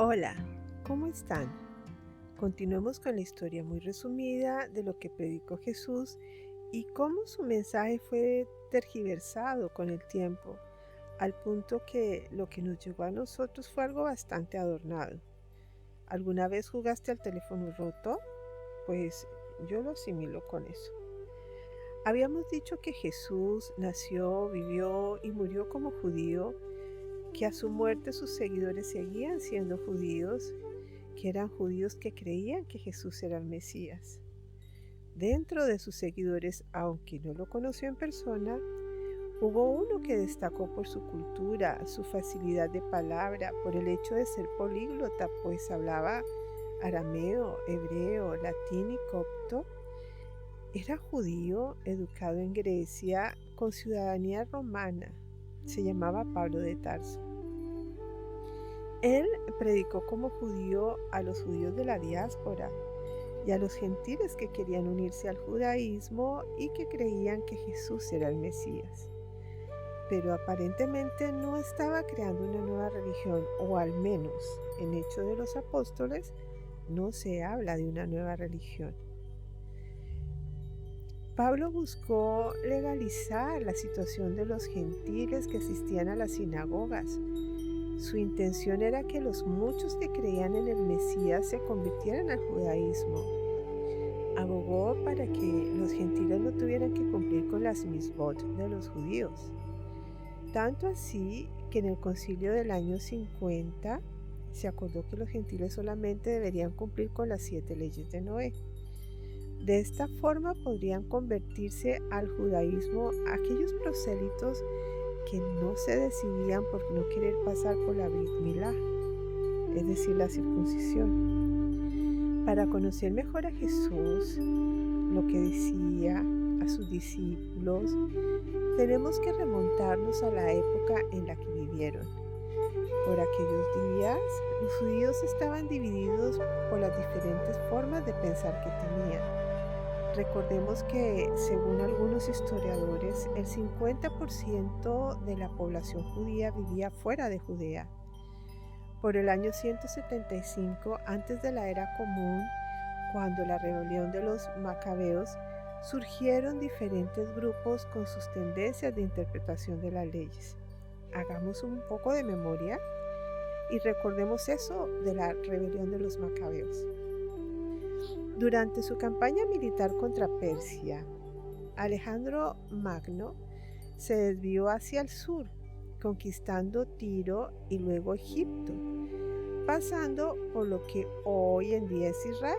Hola, ¿cómo están? Continuemos con la historia muy resumida de lo que predicó Jesús y cómo su mensaje fue tergiversado con el tiempo, al punto que lo que nos llegó a nosotros fue algo bastante adornado. ¿Alguna vez jugaste al teléfono roto? Pues yo lo asimilo con eso. Habíamos dicho que Jesús nació, vivió y murió como judío, que a su muerte sus seguidores seguían siendo judíos, que eran judíos que creían que Jesús era el Mesías. Dentro de sus seguidores, aunque no lo conoció en persona, hubo uno que destacó por su cultura, su facilidad de palabra, por el hecho de ser políglota, pues hablaba arameo, hebreo, latín y copto. Era judío, educado en Grecia, con ciudadanía romana. Se llamaba Pablo de Tarso. Él predicó como judío a los judíos de la diáspora y a los gentiles que querían unirse al judaísmo y que creían que Jesús era el Mesías. Pero aparentemente no estaba creando una nueva religión, o al menos en Hechos de los Apóstoles no se habla de una nueva religión. Pablo buscó legalizar la situación de los gentiles que asistían a las sinagogas. Su intención era que los muchos que creían en el Mesías se convirtieran al judaísmo. Abogó para que los gentiles no tuvieran que cumplir con las misbot de los judíos. Tanto así que en el concilio del año 50 se acordó que los gentiles solamente deberían cumplir con las 7 leyes de Noé. De esta forma podrían convertirse al judaísmo aquellos prosélitos que no se decidían por no querer pasar por la Brit Milá, es decir, la circuncisión. Para conocer mejor a Jesús, lo que decía a sus discípulos, tenemos que remontarnos a la época en la que vivieron. Por aquellos días, los judíos estaban divididos por las diferentes formas de pensar que tenían. Recordemos que, según algunos historiadores, el 50% de la población judía vivía fuera de Judea. Por el año 175 antes de la era común, cuando la rebelión de los macabeos, surgieron diferentes grupos con sus tendencias de interpretación de las leyes. Hagamos un poco de memoria y recordemos eso de la rebelión de los macabeos. Durante su campaña militar contra Persia, Alejandro Magno se desvió hacia el sur, conquistando Tiro y luego Egipto, pasando por lo que hoy en día es Israel.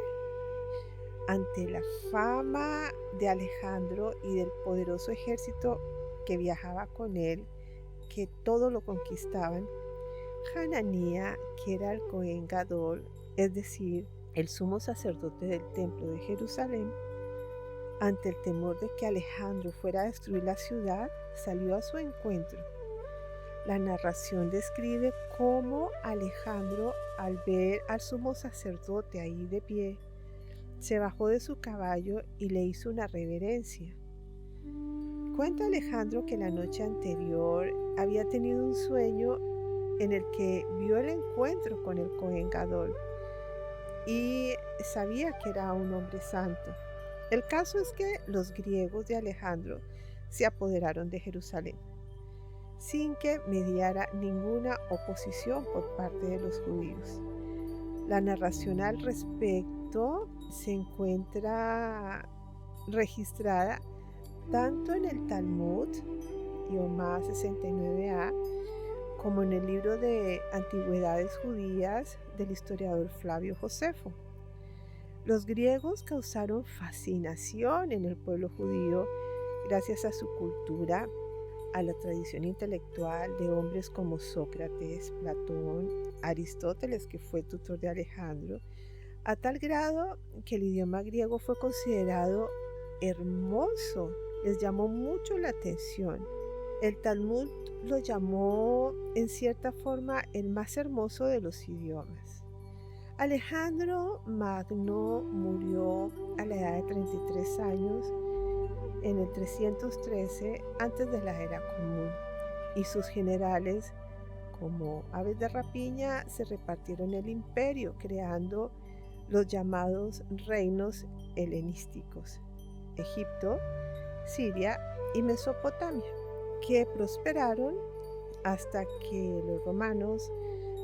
Ante la fama de Alejandro y del poderoso ejército que viajaba con él, que todo lo conquistaban, Hananía, que era el Cohen Gadol, es decir, el sumo sacerdote del templo de Jerusalén, ante el temor de que Alejandro fuera a destruir la ciudad, salió a su encuentro. La narración describe cómo Alejandro, al ver al sumo sacerdote ahí de pie, se bajó de su caballo y le hizo una reverencia. Cuenta Alejandro que la noche anterior había tenido un sueño en el que vio el encuentro con el Cohen Gadol y sabía que era un hombre santo. El caso es que los griegos de Alejandro se apoderaron de Jerusalén, sin que mediara ninguna oposición por parte de los judíos. La narración al respecto se encuentra registrada tanto en el Talmud, Yomá 69a, como en el libro de Antigüedades Judías del historiador Flavio Josefo. Los griegos causaron fascinación en el pueblo judío gracias a su cultura, a la tradición intelectual de hombres como Sócrates, Platón, Aristóteles, que fue tutor de Alejandro, a tal grado que el idioma griego fue considerado hermoso, les llamó mucho la atención. El Talmud lo llamó en cierta forma el más hermoso de los idiomas. Alejandro Magno murió a la edad de 33 años en el 313 antes de la era común, y sus generales, como aves de rapiña se repartieron el imperio, creando los llamados reinos helenísticos: Egipto, Siria y Mesopotamia, que prosperaron hasta que los romanos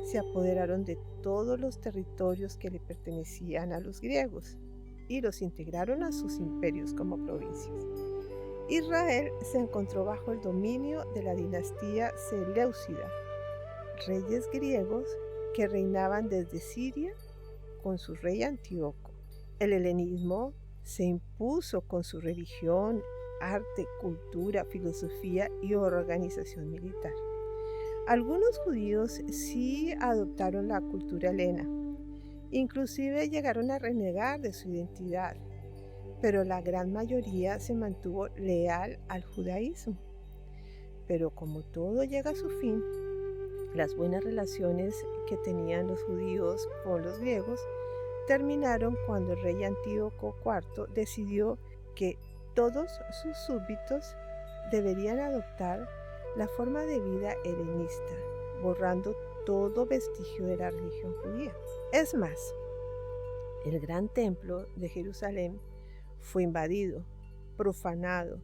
se apoderaron de todos los territorios que le pertenecían a los griegos y los integraron a sus imperios como provincias. Israel se encontró bajo el dominio de la dinastía Seleucida, reyes griegos que reinaban desde Siria con su rey Antíoco. El helenismo se impuso con su religión, arte, cultura, filosofía y organización militar. Algunos judíos sí adoptaron la cultura helena, inclusive llegaron a renegar de su identidad, pero la gran mayoría se mantuvo leal al judaísmo. Pero como todo llega a su fin, las buenas relaciones que tenían los judíos con los griegos terminaron cuando el rey Antíoco IV decidió que todos sus súbditos deberían adoptar la forma de vida helenista, borrando todo vestigio de la religión judía. Es más, el gran templo de Jerusalén fue invadido, profanado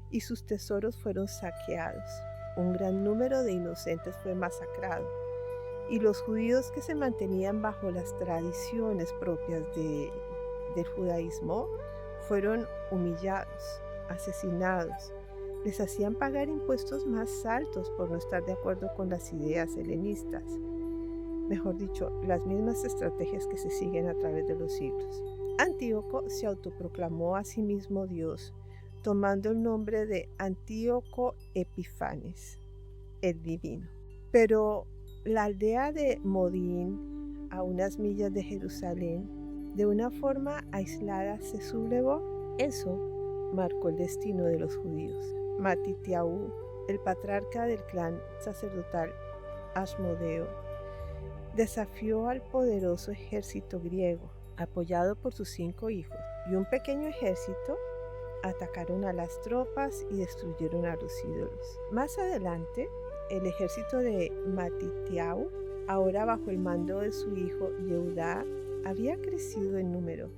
y sus tesoros fueron saqueados. Un gran número de inocentes fue masacrado y los judíos que se mantenían bajo las tradiciones propias del judaísmo fueron humillados, asesinados. Les hacían pagar impuestos más altos por no estar de acuerdo con las ideas helenistas. Mejor dicho, las mismas estrategias que se siguen a través de los siglos. Antíoco se autoproclamó a sí mismo Dios, tomando el nombre de Antíoco Epifanes, el divino. Pero la aldea de Modín, a unas millas de Jerusalén, de una forma aislada se sublevó. Eso marcó el destino de los judíos. Matitiahu, el patriarca del clan sacerdotal Asmodeo, desafió al poderoso ejército griego, apoyado por sus 5 hijos, y un pequeño ejército atacaron a las tropas y destruyeron a los ídolos. Más adelante, el ejército de Matitiahu, ahora bajo el mando de su hijo Yehudá, había crecido en número.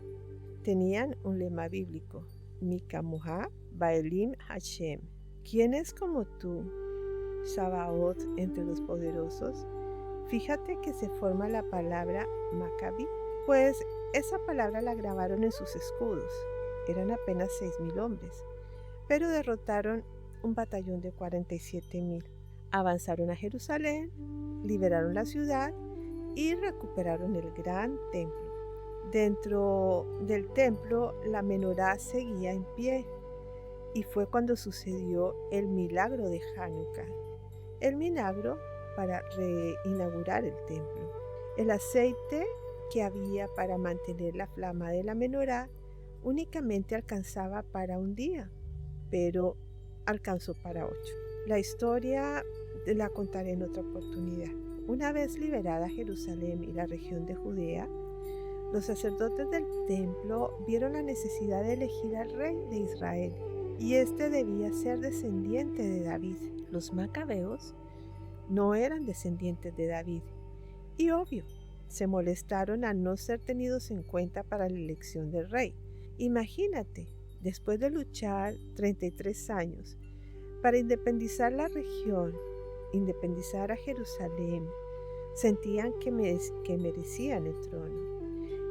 Tenían un lema bíblico: Mikamuha Baelim Hashem. ¿Quién es como tú, Sabaoth, entre los poderosos? Fíjate que se forma la palabra Maccabi, pues esa palabra la grabaron en sus escudos. Eran apenas 6,000 hombres, pero derrotaron un batallón de 47,000. Avanzaron a Jerusalén, liberaron la ciudad y recuperaron el gran templo. Dentro del templo, la menorá seguía en pie, y fue cuando sucedió el milagro de Hanukkah, el milagro para reinaugurar el templo. El aceite que había para mantener la flama de la menorá únicamente alcanzaba para un día, pero alcanzó para 8. La historia la contaré en otra oportunidad. Una vez liberada Jerusalén y la región de Judea, los sacerdotes del templo vieron la necesidad de elegir al rey de Israel, y este debía ser descendiente de David. Los macabeos no eran descendientes de David, y obvio, se molestaron al no ser tenidos en cuenta para la elección del rey. Imagínate, después de luchar 33 años para independizar la región, independizar a Jerusalén, sentían que merecían el trono.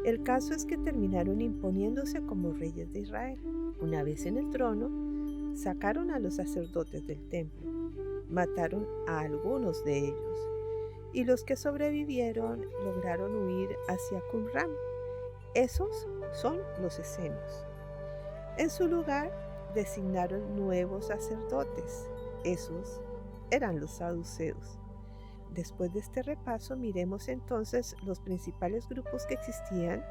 El caso es que terminaron imponiéndose como reyes de Israel. Una vez en el trono, sacaron a los sacerdotes del templo, mataron a algunos de ellos, y los que sobrevivieron lograron huir hacia Qumran. Esos son los esenios. En su lugar, designaron nuevos sacerdotes. Esos eran los saduceos. Después de este repaso, miremos entonces los principales grupos que existían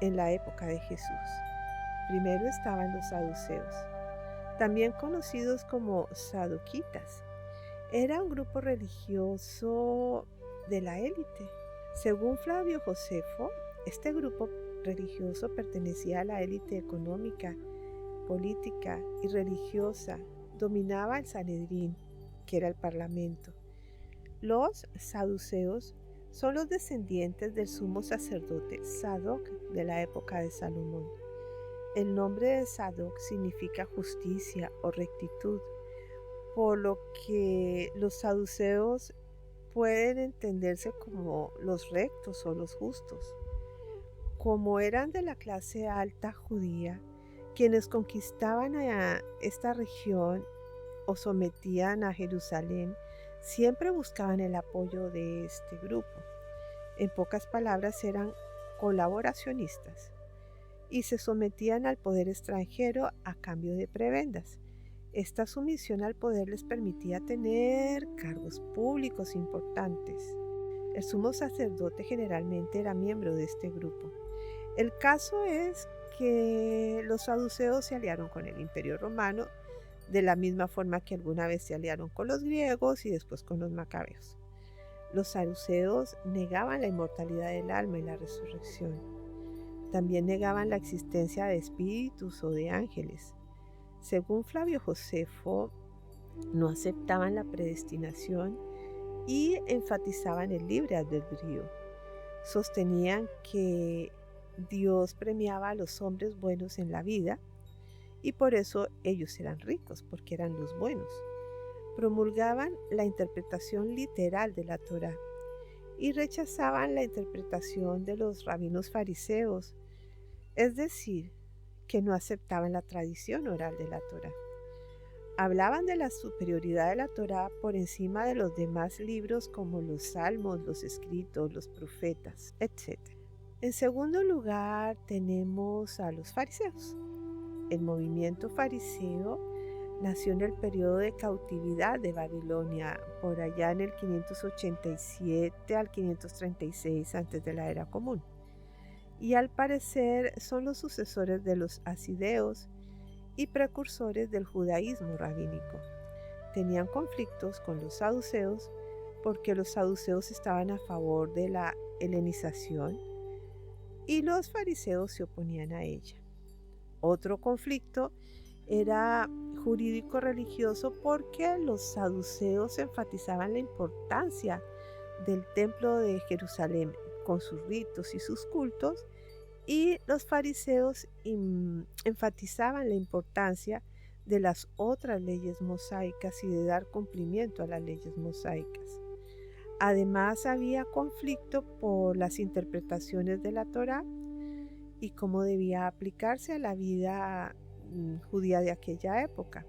en la época de Jesús. Primero estaban los saduceos, también conocidos como saduquitas. Era un grupo religioso de la élite. Según Flavio Josefo, este grupo religioso pertenecía a la élite económica, política y religiosa. Dominaba el Sanedrín, que era el parlamento. Los saduceos son los descendientes del sumo sacerdote Sadoc de la época de Salomón. El nombre de Sadoc significa justicia o rectitud, por lo que los saduceos pueden entenderse como los rectos o los justos. Como eran de la clase alta judía, quienes conquistaban a esta región o sometían a Jerusalén, siempre buscaban el apoyo de este grupo. En pocas palabras, eran colaboracionistas y se sometían al poder extranjero a cambio de prebendas. Esta sumisión al poder les permitía tener cargos públicos importantes. El sumo sacerdote generalmente era miembro de este grupo. El caso es que los saduceos se aliaron con el Imperio Romano de la misma forma que alguna vez se aliaron con los griegos y después con los macabeos. Los saduceos negaban la inmortalidad del alma y la resurrección. También negaban la existencia de espíritus o de ángeles. Según Flavio Josefo, no aceptaban la predestinación y enfatizaban el libre albedrío. Sostenían que Dios premiaba a los hombres buenos en la vida y por eso ellos eran ricos, porque eran los buenos. Promulgaban la interpretación literal de la Torá y rechazaban la interpretación de los rabinos fariseos, es decir, que no aceptaban la tradición oral de la Torá. Hablaban de la superioridad de la Torá por encima de los demás libros como los salmos, los escritos, los profetas, etc. En segundo lugar tenemos a los fariseos. El movimiento fariseo nació en el periodo de cautividad de Babilonia, por allá en el 587 al 536 antes de la era común. Y al parecer son los sucesores de los hasideos y precursores del judaísmo rabínico. Tenían conflictos con los saduceos porque los saduceos estaban a favor de la helenización y los fariseos se oponían a ella. Otro conflicto era jurídico-religioso porque los saduceos enfatizaban la importancia del templo de Jerusalén con sus ritos y sus cultos, y los fariseos enfatizaban la importancia de las otras leyes mosaicas y de dar cumplimiento a las leyes mosaicas. Además, había conflicto por las interpretaciones de la Torá y cómo debía aplicarse a la vida judía de aquella época.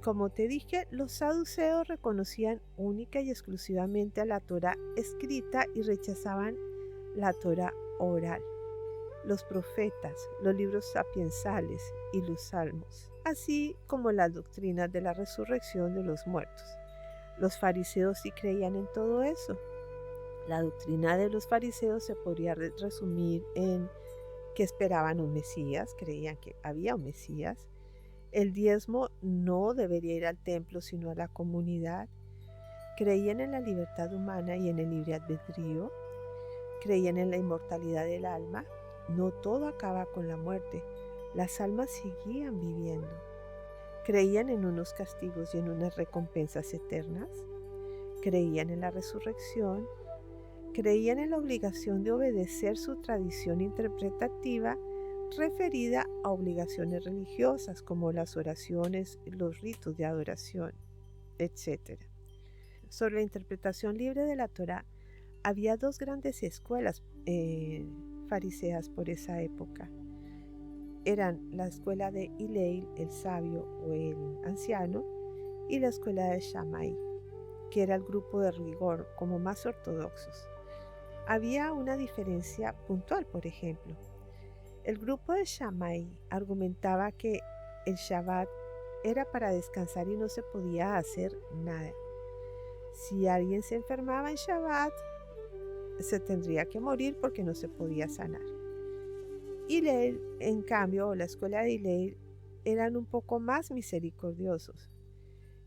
Como te dije, los saduceos reconocían única y exclusivamente a la Torá escrita y rechazaban la Torá oral, los profetas, los libros sapiensales y los salmos, así como las doctrinas de la resurrección de los muertos. Los fariseos sí creían en todo eso. La doctrina de los fariseos se podría resumir en que esperaban un Mesías, creían que había un Mesías. El diezmo no debería ir al templo sino a la comunidad. Creían en la libertad humana y en el libre albedrío. Creían en la inmortalidad del alma. No todo acaba con la muerte. Las almas seguían viviendo. Creían en unos castigos y en unas recompensas eternas. Creían en la resurrección. Creían en la obligación de obedecer su tradición interpretativa referida a obligaciones religiosas como las oraciones, los ritos de adoración, etc. Sobre la interpretación libre de la Torá, había dos grandes escuelas fariseas por esa época. Eran la escuela de Hillel, el sabio o el anciano, y la escuela de Shammai, que era el grupo de rigor, como más ortodoxos. Había una diferencia puntual, por ejemplo. El grupo de Shammai argumentaba que el Shabbat era para descansar y no se podía hacer nada. Si alguien se enfermaba en Shabbat, se tendría que morir porque no se podía sanar. Hillel, en cambio, o la escuela de Hillel, eran un poco más misericordiosos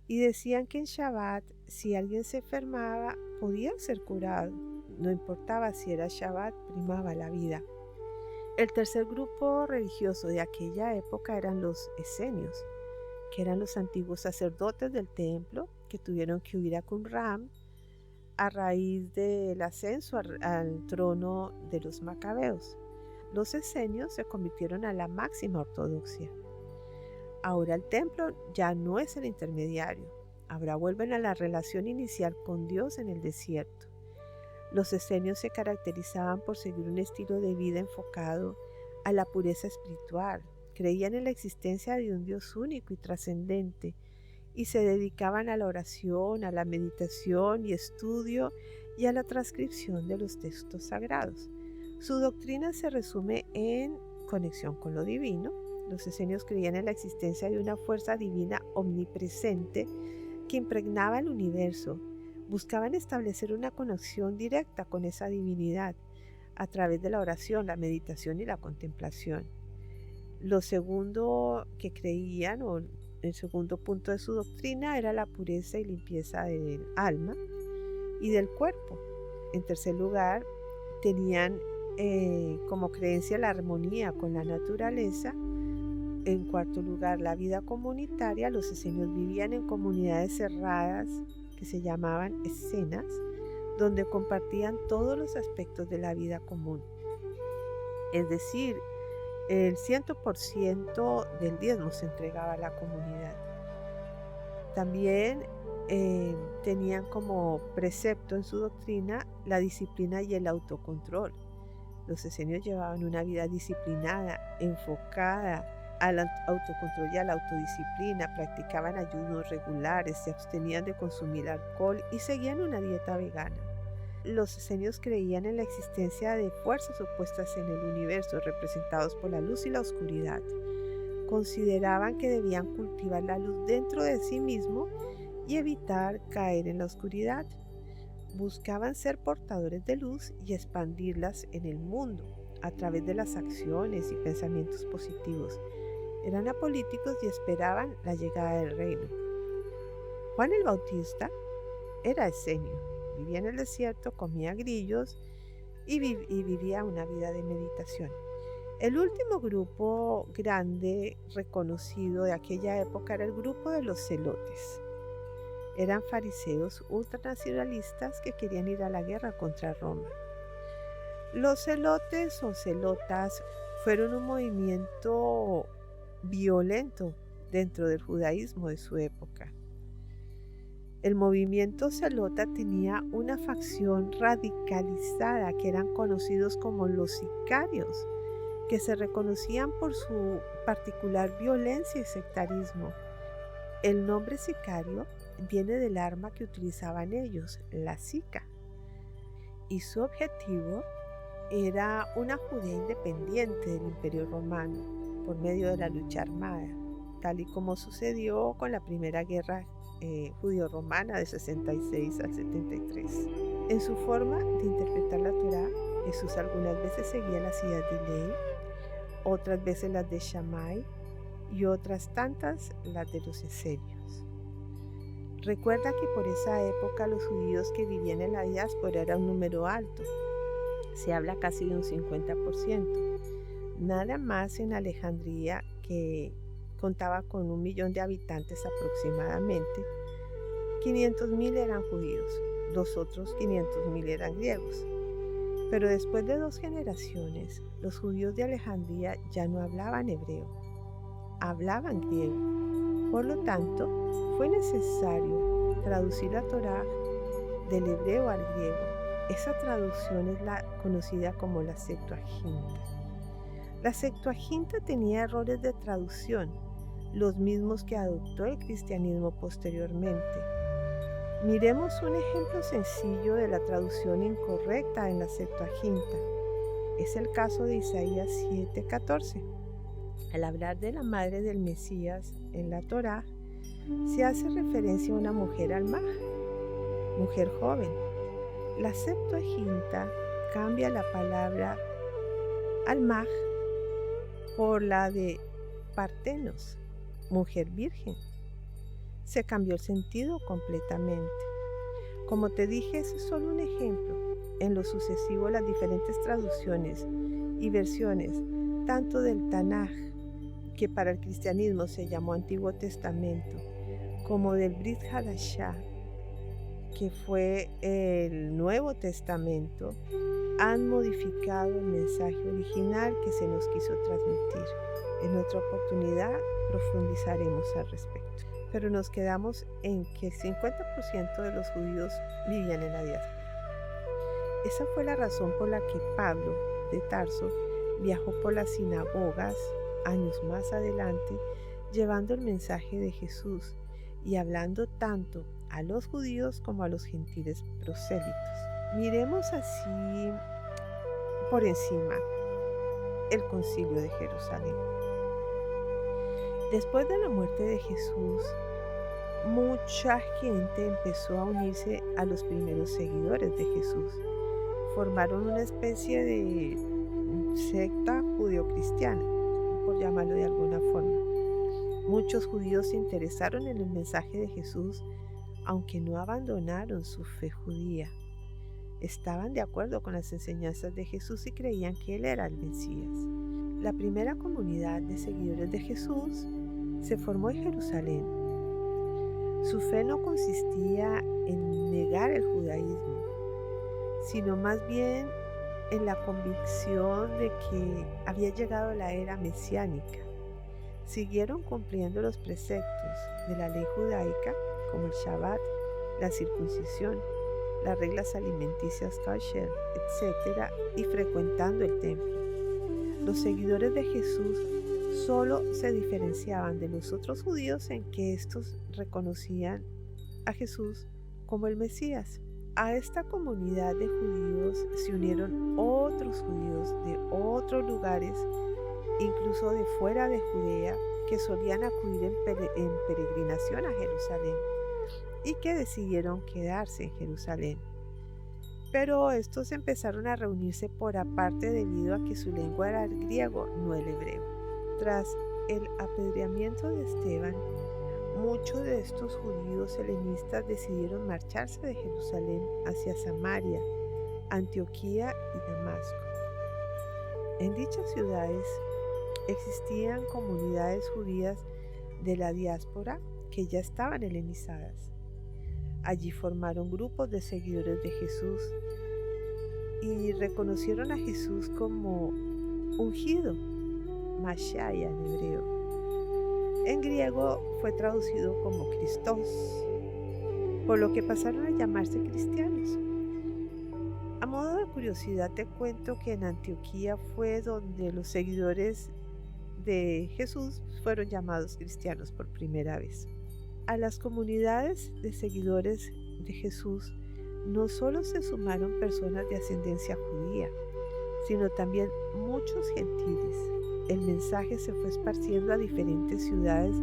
y decían que en Shabbat, si alguien se enfermaba, podía ser curado. No importaba si era Shabbat, primaba la vida. El tercer grupo religioso de aquella época eran los esenios, que eran los antiguos sacerdotes del templo que tuvieron que huir a Qumran a raíz del ascenso al trono de los macabeos. Los esenios se convirtieron a la máxima ortodoxia. Ahora el templo ya no es el intermediario. Ahora vuelven a la relación inicial con Dios en el desierto. Los esenios se caracterizaban por seguir un estilo de vida enfocado a la pureza espiritual. Creían en la existencia de un Dios único y trascendente y se dedicaban a la oración, a la meditación y estudio y a la transcripción de los textos sagrados. Su doctrina se resume en conexión con lo divino. Los esenios creían en la existencia de una fuerza divina omnipresente que impregnaba el universo. Buscaban establecer una conexión directa con esa divinidad a través de la oración, la meditación y la contemplación. Lo segundo que creían, o el segundo punto de su doctrina, era la pureza y limpieza del alma y del cuerpo. En tercer lugar, tenían como creencia la armonía con la naturaleza. En cuarto lugar, la vida comunitaria. Los esenios vivían en comunidades cerradas que se llamaban escenas, donde compartían todos los aspectos de la vida común. Es decir, el 100% del diezmo se entregaba a la comunidad. También tenían como precepto en su doctrina la disciplina y el autocontrol. Los esenios llevaban una vida disciplinada, enfocada al autocontrol y a la autodisciplina, practicaban ayunos regulares, se abstenían de consumir alcohol y seguían una dieta vegana. Los esenios creían en la existencia de fuerzas opuestas en el universo, representados por la luz y la oscuridad. Consideraban que debían cultivar la luz dentro de sí mismo y evitar caer en la oscuridad. Buscaban ser portadores de luz y expandirlas en el mundo a través de las acciones y pensamientos positivos. Eran apolíticos y esperaban la llegada del reino. Juan el Bautista era esenio, vivía en el desierto, comía grillos y vivía una vida de meditación. El último grupo grande reconocido de aquella época era el grupo de los celotes. Eran fariseos ultranacionalistas que querían ir a la guerra contra Roma. Los celotes o celotas fueron un movimiento violento dentro del judaísmo de su época. El movimiento celota tenía una facción radicalizada que eran conocidos como los sicarios, que se reconocían por su particular violencia y sectarismo. El nombre sicario viene del arma que utilizaban ellos, la sica, y su objetivo era una Judea independiente del Imperio Romano por medio de la lucha armada, tal y como sucedió con la primera guerra judío-romana de 66 al 73. En su forma de interpretar la Torá, Jesús algunas veces seguía las ideas de ley, otras veces las de Shammai y otras tantas las de los esenios. Recuerda que por esa época los judíos que vivían en la diáspora era un número alto. Se habla casi de un 50%. Nada más en Alejandría, que contaba con 1 millón de habitantes aproximadamente, 500,000 eran judíos, los otros 500,000 eran griegos. Pero después de 2 generaciones, los judíos de Alejandría ya no hablaban hebreo, hablaban griego. Por lo tanto, fue necesario traducir la Torá del hebreo al griego. Esa traducción es la conocida como la Septuaginta. La Septuaginta tenía errores de traducción, los mismos que adoptó el cristianismo posteriormente. Miremos un ejemplo sencillo de la traducción incorrecta en la Septuaginta. Es el caso de Isaías 7:14. Al hablar de la madre del Mesías en la Torá, se hace referencia a una mujer almaj, mujer joven. La Septuaginta cambia la palabra almaj por la de partenos, mujer virgen. Se cambió el sentido completamente. Como te dije, ese es solo un ejemplo. En lo sucesivo, las diferentes traducciones y versiones, tanto del Tanaj, que para el cristianismo se llamó Antiguo Testamento, como del Brit Hadashah, que fue el Nuevo Testamento, han modificado el mensaje original que se nos quiso transmitir. En otra oportunidad profundizaremos al respecto. Pero nos quedamos en que el 50% de los judíos vivían en la diáspora. Esa fue la razón por la que Pablo de Tarso viajó por las sinagogas años más adelante, llevando el mensaje de Jesús y hablando tanto a los judíos como a los gentiles prosélitos. Miremos así por encima el Concilio de Jerusalén. Después de la muerte de Jesús, mucha gente empezó a unirse a los primeros seguidores de Jesús. Formaron una especie de secta judeocristiana, por llamarlo de alguna forma. Muchos judíos se interesaron en el mensaje de Jesús, aunque no abandonaron su fe judía. Estaban de acuerdo con las enseñanzas de Jesús y creían que Él era el Mesías. La primera comunidad de seguidores de Jesús se formó en Jerusalén. Su fe no consistía en negar el judaísmo, sino más bien en la convicción de que había llegado la era mesiánica. Siguieron cumpliendo los preceptos de la ley judaica, como el Shabbat, la circuncisión, las reglas alimenticias kosher, etc., y frecuentando el templo. Los seguidores de Jesús solo se diferenciaban de los otros judíos en que estos reconocían a Jesús como el Mesías. A esta comunidad de judíos se unieron otros judíos de otros lugares, incluso de fuera de Judea, que solían acudir en peregrinación a Jerusalén y que decidieron quedarse en Jerusalén. Pero estos empezaron a reunirse por aparte debido a que su lengua era el griego, no el hebreo. Tras el apedreamiento de Esteban, muchos de estos judíos helenistas decidieron marcharse de Jerusalén hacia Samaria, Antioquía y Damasco. En dichas ciudades existían comunidades judías de la diáspora que ya estaban helenizadas. Allí formaron grupos de seguidores de Jesús y reconocieron a Jesús como ungido, Mashaya en hebreo. En griego fue traducido como Christos, por lo que pasaron a llamarse cristianos. A modo de curiosidad te cuento que en Antioquía fue donde los seguidores de Jesús fueron llamados cristianos por primera vez. A las comunidades de seguidores de Jesús no solo se sumaron personas de ascendencia judía, sino también muchos gentiles. El mensaje se fue esparciendo a diferentes ciudades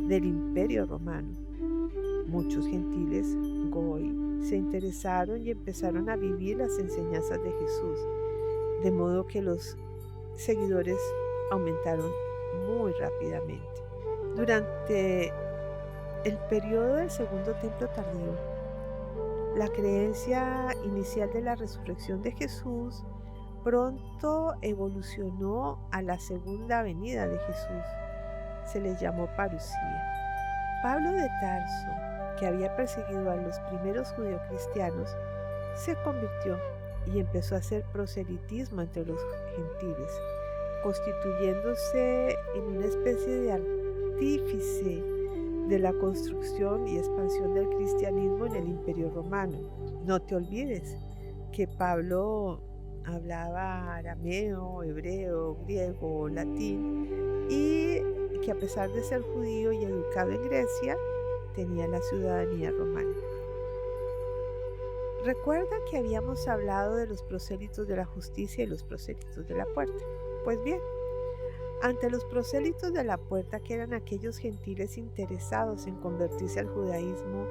del Imperio Romano. Muchos gentiles, Goy, se interesaron y empezaron a vivir las enseñanzas de Jesús, de modo que los seguidores aumentaron muy rápidamente. Durante el periodo del Segundo Templo tardío, la creencia inicial de la resurrección de Jesús pronto evolucionó a la segunda venida de Jesús. Se le llamó parusía. Pablo de Tarso, que había perseguido a los primeros judeocristianos, se convirtió y empezó a hacer proselitismo entre los gentiles, constituyéndose en una especie de artífice de la construcción y expansión del cristianismo en el Imperio Romano. No te olvides que Pablo hablaba arameo, hebreo, griego, latín, y que a pesar de ser judío y educado en Grecia, tenía la ciudadanía romana. Recuerda que habíamos hablado de los prosélitos de la justicia y los prosélitos de la puerta. Pues bien, ante los prosélitos de la puerta, que eran aquellos gentiles interesados en convertirse al judaísmo,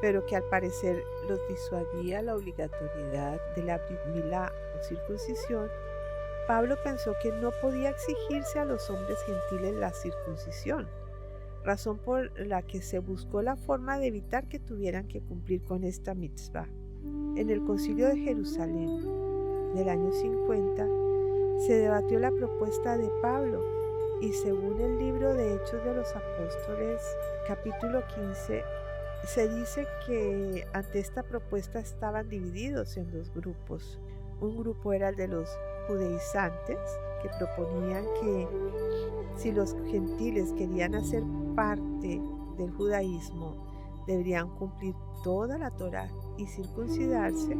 pero que al parecer los disuadía la obligatoriedad de la Brit Milá o circuncisión, Pablo pensó que no podía exigirse a los hombres gentiles la circuncisión, razón por la que se buscó la forma de evitar que tuvieran que cumplir con esta mitzvah. En el Concilio de Jerusalén del año 50 se debatió la propuesta de Pablo y según el libro de Hechos de los Apóstoles, capítulo 15, Se dice que ante esta propuesta estaban divididos en dos grupos. Un grupo era el de los judaizantes, que proponían que si los gentiles querían hacer parte del judaísmo, deberían cumplir toda la Torá y circuncidarse.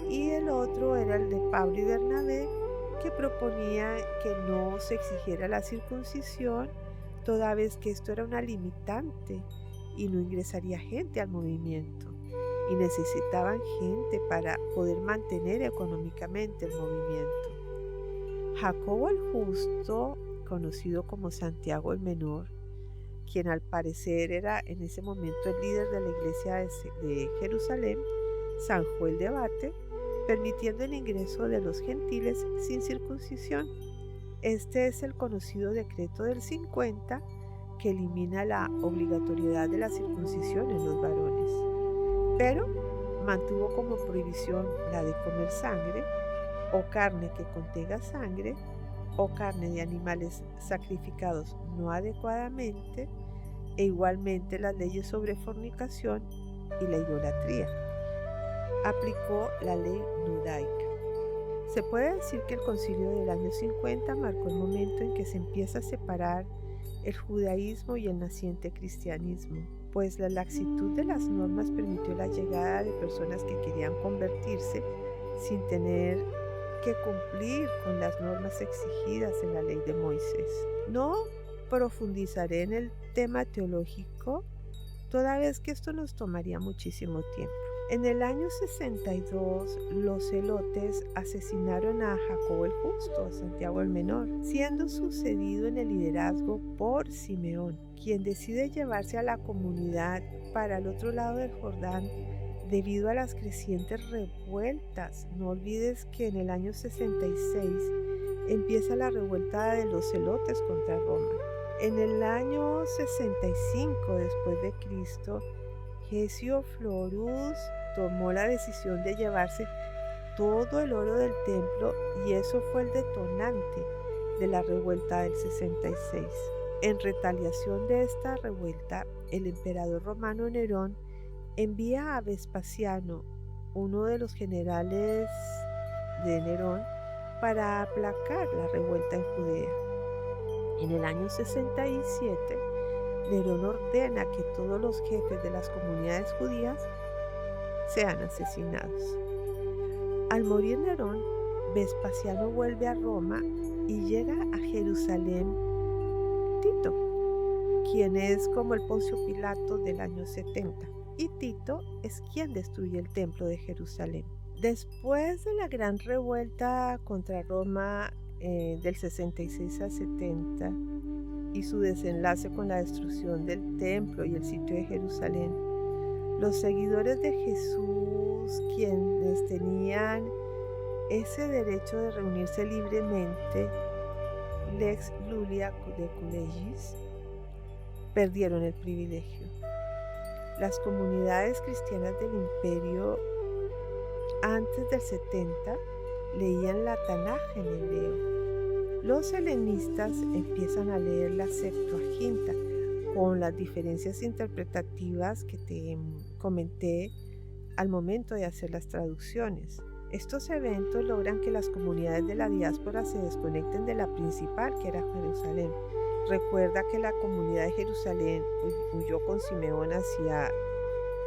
Y el otro era el de Pablo y Bernabé, que proponía que no se exigiera la circuncisión, toda vez que esto era una limitante y no ingresaría gente al movimiento. Y necesitaban gente para poder mantener económicamente el movimiento. Jacobo el Justo, conocido como Santiago el Menor, quien al parecer era en ese momento el líder de la iglesia de Jerusalén, zanjó el debate, permitiendo el ingreso de los gentiles sin circuncisión. Este es el conocido decreto del 50, que elimina la obligatoriedad de la circuncisión en los varones, pero mantuvo como prohibición la de comer sangre o carne que contenga sangre o carne de animales sacrificados no adecuadamente, e igualmente las leyes sobre fornicación y la idolatría. Aplicó la ley nudaica. Se puede decir que el concilio del año 50 marcó el momento en que se empieza a separar el judaísmo y el naciente cristianismo, pues la laxitud de las normas permitió la llegada de personas que querían convertirse sin tener que cumplir con las normas exigidas en la ley de Moisés. No profundizaré en el tema teológico, toda vez que esto nos tomaría muchísimo tiempo. En el año 62, los celotes asesinaron a Jacobo el Justo, a Santiago el Menor, siendo sucedido en el liderazgo por Simeón, quien decide llevarse a la comunidad para el otro lado del Jordán debido a las crecientes revueltas. No olvides que en el año 66 empieza la revuelta de los celotes contra Roma. En el año 65 después de Cristo, Gesio Florus tomó la decisión de llevarse todo el oro del templo, y eso fue el detonante de la revuelta del 66. En retaliación de esta revuelta, el emperador romano Nerón envía a Vespasiano, uno de los generales de Nerón, para aplacar la revuelta en Judea. En el año 67, Nerón ordena que todos los jefes de las comunidades judías sean asesinados. Al morir Nerón, Vespasiano vuelve a Roma y llega a Jerusalén Tito, quien es como el Poncio Pilato del año 70. Y Tito es quien destruye el templo de Jerusalén. Después de la gran revuelta contra Roma del 66 al 70 y su desenlace con la destrucción del templo y el sitio de Jerusalén, los seguidores de Jesús, quienes tenían ese derecho de reunirse libremente, lex Iulia de Culegis, perdieron el privilegio. Las comunidades cristianas del imperio antes del 70 leían la Tanaj en hebreo. Los helenistas empiezan a leer la Septuaginta, con las diferencias interpretativas que te comenté al momento de hacer las traducciones. Estos eventos logran que las comunidades de la diáspora se desconecten de la principal, que era Jerusalén. Recuerda que la comunidad de Jerusalén huyó con Simeón hacia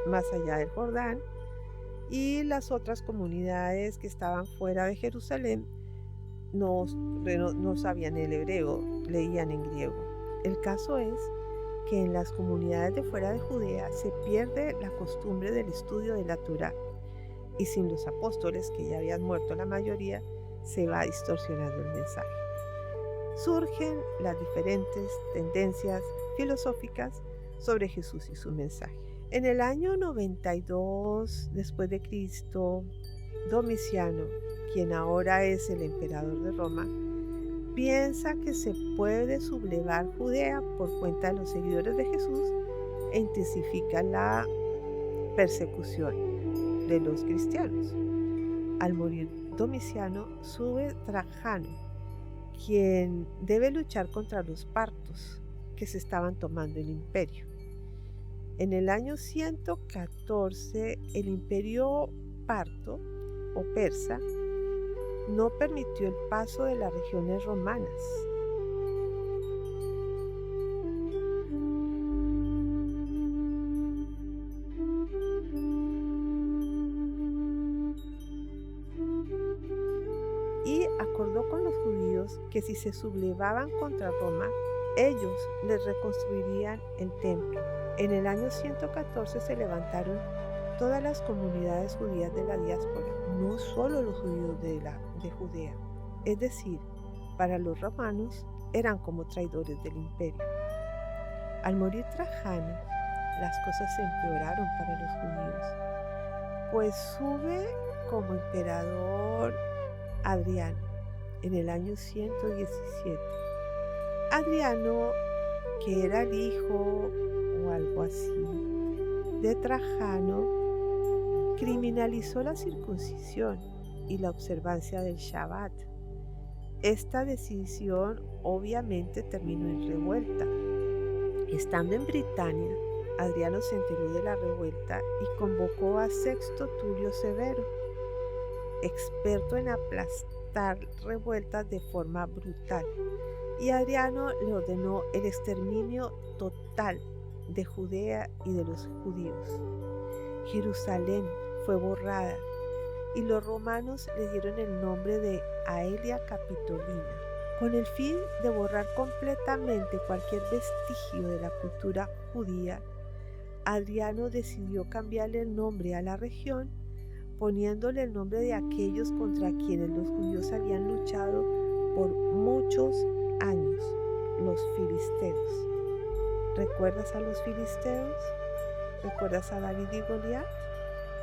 más allá del Jordán, y las otras comunidades que estaban fuera de Jerusalén no sabían el hebreo, leían en griego. El caso es que en las comunidades de fuera de Judea se pierde la costumbre del estudio de la Torá, y sin los apóstoles, que ya habían muerto la mayoría, se va distorsionando el mensaje. Surgen las diferentes tendencias filosóficas sobre Jesús y su mensaje. En el año 92 después de Cristo, Domiciano, quien ahora es el emperador de Roma, piensa que se puede sublevar Judea por cuenta de los seguidores de Jesús e intensifica la persecución de los cristianos. Al morir Domiciano, sube Trajano, quien debe luchar contra los partos que se estaban tomando el imperio. En el año 114, el imperio parto o persa no permitió el paso de las regiones romanas. Y acordó con los judíos que si se sublevaban contra Roma, ellos les reconstruirían el templo. En el año 114 se levantaron todas las comunidades judías de la diáspora, no solo los judíos de Judea. Es decir, para los romanos eran como traidores del imperio. Al morir Trajano, las cosas se empeoraron para los judíos, pues sube como emperador Adriano en el año 117. Adriano, que era el hijo o algo así de Trajano, criminalizó la circuncisión y la observancia del Shabbat. Esta decisión obviamente terminó en revuelta. Estando en Britania, Adriano se enteró de la revuelta y convocó a Sexto Tulio Severo, experto en aplastar revueltas de forma brutal, y Adriano le ordenó el exterminio total de Judea y de los judíos. Jerusalén fue borrada y los romanos le dieron el nombre de Aelia Capitolina, con el fin de borrar completamente cualquier vestigio de la cultura judía. Adriano decidió cambiarle el nombre a la región, poniéndole el nombre de aquellos contra quienes los judíos habían luchado por muchos años, los filisteos. ¿Recuerdas a los filisteos? ¿Recuerdas a David y Goliat?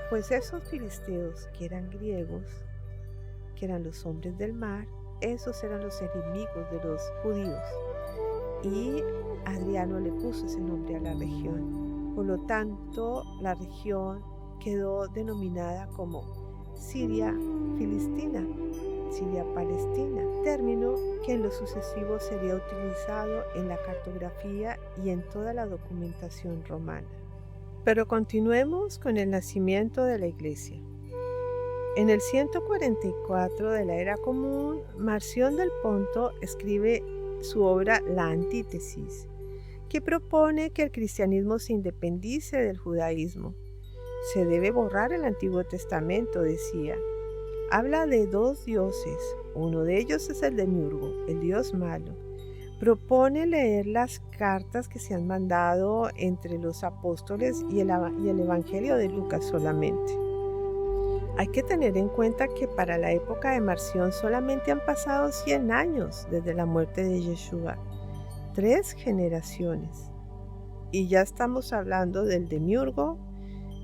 Pues esos filisteos, que eran griegos, que eran los hombres del mar, esos eran los enemigos de los judíos. Y Adriano le puso ese nombre a la región. Por lo tanto, la región quedó denominada como Siria Filistina, Siria Palestina, término que en lo sucesivo sería utilizado en la cartografía y en toda la documentación romana. Pero continuemos con el nacimiento de la Iglesia. En el 144 de la Era Común, Marción del Ponto escribe su obra La Antítesis, que propone que el cristianismo se independice del judaísmo. Se debe borrar el Antiguo Testamento, decía. Habla de dos dioses, uno de ellos es el demiurgo, el dios malo. Propone leer las cartas que se han mandado entre los apóstoles y el Evangelio de Lucas solamente. Hay que tener en cuenta que para la época de Marción solamente han pasado 100 años desde la muerte de Yeshua, 3 generaciones. Y ya estamos hablando del demiurgo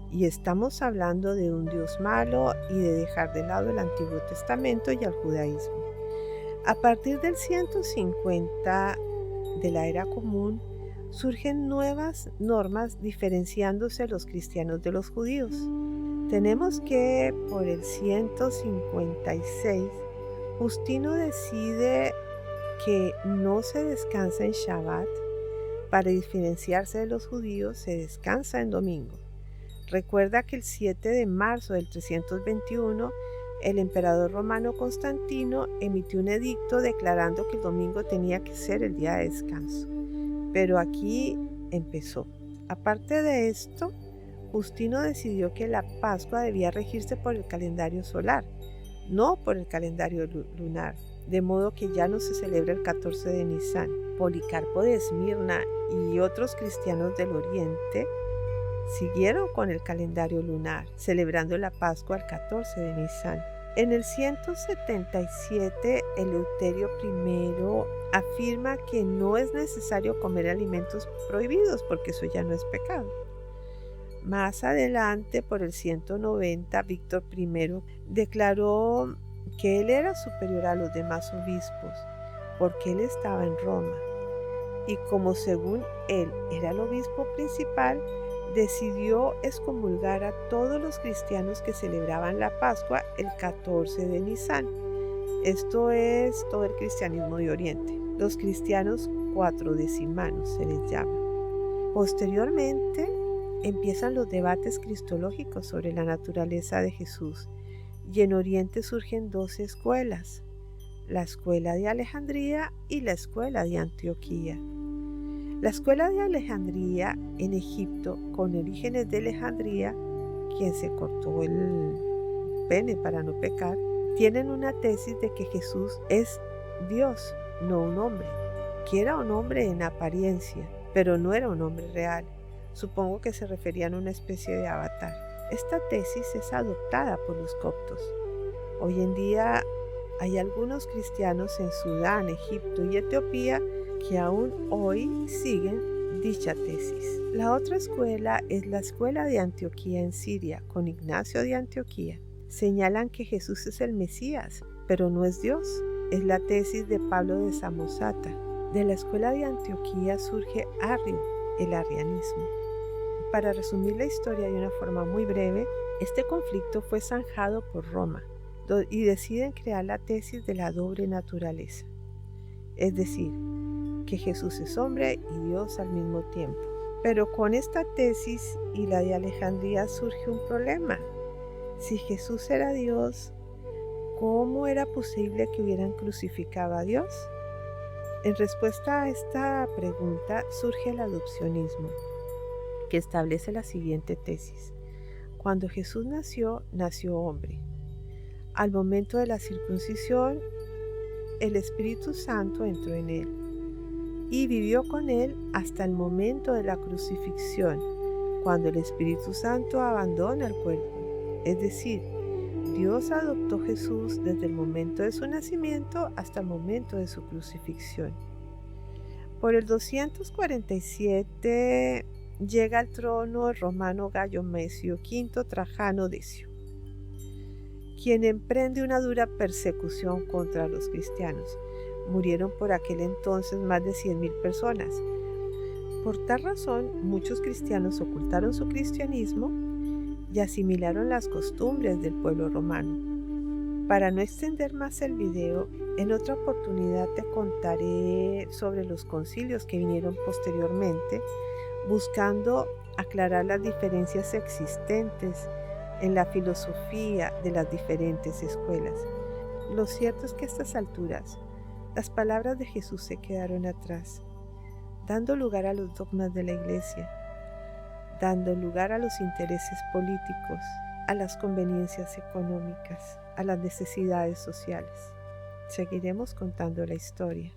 y estamos hablando de un Dios malo y de dejar de lado el Antiguo Testamento y el judaísmo. A partir del 150 de la Era Común, surgen nuevas normas diferenciándose los cristianos de los judíos. Tenemos que por el 156, Justino decide que no se descansa en Shabbat. Para diferenciarse de los judíos, se descansa en domingo. Recuerda que el 7 de marzo del 321, el emperador romano Constantino emitió un edicto declarando que el domingo tenía que ser el día de descanso. Pero aquí empezó. Aparte de esto, Justino decidió que la Pascua debía regirse por el calendario solar, no por el calendario lunar, de modo que ya no se celebra el 14 de Nisan. Policarpo de Esmirna y otros cristianos del Oriente siguieron con el calendario lunar, celebrando la Pascua el 14 de Nisan. En el 177, Eleuterio I afirma que no es necesario comer alimentos prohibidos porque eso ya no es pecado. Más adelante, por el 190, Víctor I declaró que él era superior a los demás obispos porque él estaba en Roma. Y como según él era el obispo principal, decidió excomulgar a todos los cristianos que celebraban la Pascua el 14 de Nisan. Esto es todo el cristianismo de Oriente. Los cristianos cuatrodecimanos se les llama. Posteriormente, empiezan los debates cristológicos sobre la naturaleza de Jesús y en Oriente surgen dos escuelas, la escuela de Alejandría y la escuela de Antioquía. La escuela de Alejandría en Egipto, con Orígenes de Alejandría, quien se cortó el pene para no pecar, tienen una tesis de que Jesús es Dios, no un hombre, que era un hombre en apariencia, pero no era un hombre real. Supongo que se referían a una especie de avatar. Esta tesis es adoptada por los coptos. Hoy en día hay algunos cristianos en Sudán, Egipto y Etiopía que aún hoy siguen dicha tesis. La otra escuela es la escuela de Antioquía en Siria, con Ignacio de Antioquía. Señalan que Jesús es el Mesías, pero no es Dios. Es la tesis de Pablo de Samosata. De la escuela de Antioquía surge Arrio, el arrianismo. Para resumir la historia de una forma muy breve, este conflicto fue zanjado por Roma y deciden crear la tesis de la doble naturaleza. Es decir, que Jesús es hombre y Dios al mismo tiempo. Pero con esta tesis y la de Alejandría surge un problema. Si Jesús era Dios, ¿cómo era posible que hubieran crucificado a Dios? En respuesta a esta pregunta surge el adopcionismo, que establece la siguiente tesis. Cuando Jesús nació, nació hombre. Al momento de la circuncisión, el Espíritu Santo entró en él y vivió con él hasta el momento de la crucifixión, cuando el Espíritu Santo abandona el cuerpo. Es decir, Dios adoptó a Jesús desde el momento de su nacimiento hasta el momento de su crucifixión. Por el 247 llega al trono el romano Gayo Mesio V Trajano Decio, quien emprende una dura persecución contra los cristianos. Murieron por aquel entonces más de 100,000 personas. Por tal razón, muchos cristianos ocultaron su cristianismo y asimilaron las costumbres del pueblo romano. Para no extender más el video, en otra oportunidad te contaré sobre los concilios que vinieron posteriormente, buscando aclarar las diferencias existentes en la filosofía de las diferentes escuelas. Lo cierto es que a estas alturas, las palabras de Jesús se quedaron atrás, dando lugar a los dogmas de la Iglesia, dando lugar a los intereses políticos, a las conveniencias económicas, a las necesidades sociales. Seguiremos contando la historia.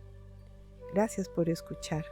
Gracias por escuchar.